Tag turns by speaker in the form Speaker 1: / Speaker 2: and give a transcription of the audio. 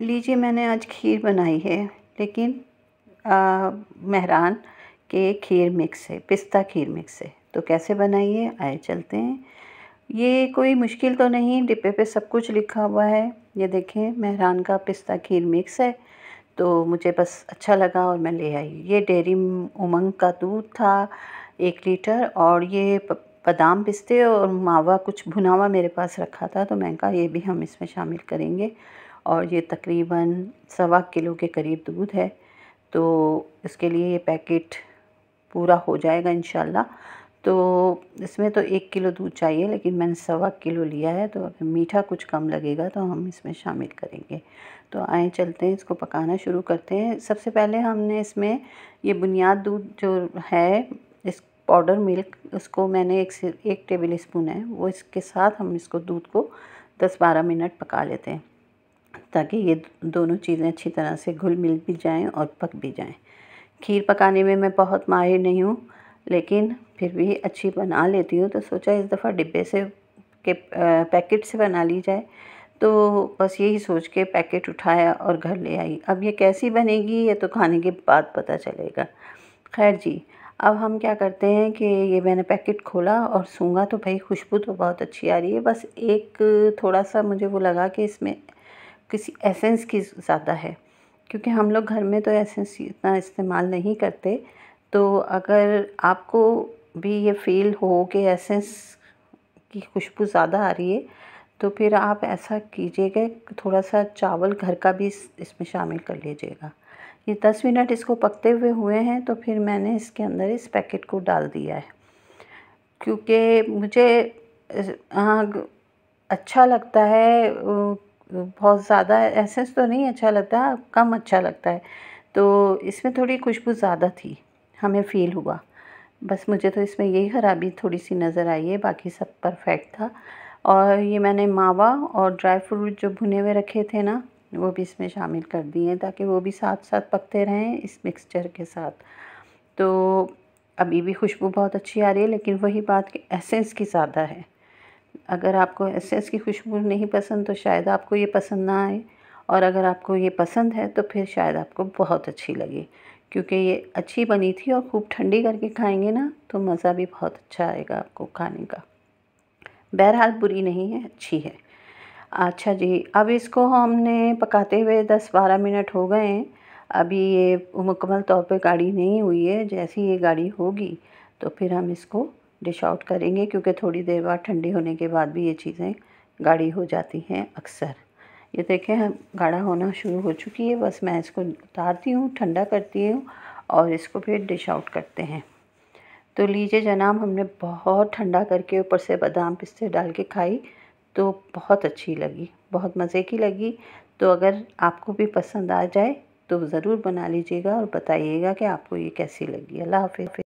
Speaker 1: लीजिए, मैंने आज खीर बनाई है, लेकिन मेहरान के खीर मिक्स है, पिस्ता खीर मिक्स है। तो कैसे बनाई है, आइए चलते हैं। ये कोई मुश्किल तो नहीं, डिब्बे पे सब कुछ लिखा हुआ है। ये देखें, मेहरान का पिस्ता खीर मिक्स है। तो मुझे बस अच्छा लगा और मैं ले आई। ये डेयरी उमंग का दूध था 1 लीटर, और ये बादाम पिस्ते और मावा कुछ भुना हुआ मेरे पास रखा था, तो मैंने कहा ये भी हम इसमें शामिल करेंगे। और ये तकरीबन 1.25 किलो के करीब दूध है, तो इसके लिए ये पैकेट पूरा हो जाएगा इंशाल्लाह। तो इसमें तो 1 किलो दूध चाहिए, लेकिन मैंने 1.25 किलो लिया है, तो अगर मीठा कुछ कम लगेगा तो हम इसमें शामिल करेंगे। तो आए चलते हैं, इसको पकाना शुरू करते हैं। सबसे पहले हमने इसमें ये बुनियाद दूध जो है, इस पाउडर मिल्क, उसको मैंने 1 टेबल स्पून है वो, इसके साथ हम इसको दूध को 10-12 मिनट पका लेते हैं, ताकि ये दोनों चीज़ें अच्छी तरह से घुल मिल भी जाएं और पक भी जाएं। खीर पकाने में मैं बहुत माहिर नहीं हूँ, लेकिन फिर भी अच्छी बना लेती हूँ, तो सोचा इस दफ़ा डिब्बे से के पैकेट से बना ली जाए। तो बस यही सोच के पैकेट उठाया और घर ले आई। अब ये कैसी बनेगी ये तो खाने के बाद पता चलेगा। खैर जी, अब हम क्या करते हैं कि ये मैंने पैकेट खोला और सूंघा, तो भाई खुशबू तो बहुत अच्छी आ रही है। बस एक थोड़ा-सा मुझे वो लगा कि इसमें किसी एसेंस की ज़्यादा है, क्योंकि हम लोग घर में तो एसेंस इतना इस्तेमाल नहीं करते। तो अगर आपको भी ये फ़ील हो कि एसेंस की खुशबू ज़्यादा आ रही है, तो फिर आप ऐसा कीजिएगा कि थोड़ा-सा चावल घर का भी इसमें शामिल कर लीजिएगा। ये 10 मिनट इसको पकते हुए हैं, तो फिर मैंने इसके अंदर इस पैकेट को डाल दिया है, क्योंकि मुझे हाँ, अच्छा लगता है। बहुत ज़्यादा एसेंस तो नहीं अच्छा लगता, कम अच्छा लगता है। तो इसमें थोड़ी खुशबू ज़्यादा थी, हमें फ़ील हुआ। बस मुझे तो इसमें यही ख़राबी थोड़ी-सी नज़र आई है, बाकी सब परफ़ेक्ट था। और ये मैंने मावा और ड्राई फ्रूट जो भुने हुए रखे थे ना, वो भी इसमें शामिल कर दिए हैं, ताकि वो भी साथ-साथ पकते रहें इस मिक्सचर के साथ। तो अभी भी खुशबू बहुत अच्छी आ रही है, लेकिन वही बात कि एसेंस की ज़्यादा है। अगर आपको एसेंस की खुशबू नहीं पसंद, तो शायद आपको ये पसंद ना आए, और अगर आपको ये पसंद है तो फिर शायद आपको बहुत अच्छी लगे, क्योंकि ये अच्छी बनी थी। और खूब ठंडी करके खाएंगे ना, तो मज़ा भी बहुत अच्छा आएगा आपको खाने का। बहरहाल बुरी नहीं है, अच्छी है। अच्छा जी, अब इसको हमने पकाते हुए 10-12 मिनट हो गए हैं। अभी ये मुकम्मल तौर पे गाढ़ी नहीं हुई है। जैसे ही ये गाढ़ी होगी, तो फिर हम इसको डिश आउट करेंगे, क्योंकि थोड़ी देर बाद ठंडी होने के बाद भी ये चीज़ें गाढ़ी हो जाती हैं अक्सर। ये देखें, हम गाढ़ा होना शुरू हो चुकी है। बस मैं इसको उतारती हूँ, ठंडा करती हूँ, और इसको फिर डिश आउट करते हैं। तो लीजिए जनाब, हमने बहुत ठंडा करके ऊपर से बादाम पिस्ते डाल के खाई, तो बहुत अच्छी लगी, बहुत मज़े की लगी। तो अगर आपको भी पसंद आ जाए तो ज़रूर बना लीजिएगा और बताइएगा कि आपको ये कैसी लगी। अल्लाह हाफ़िज़।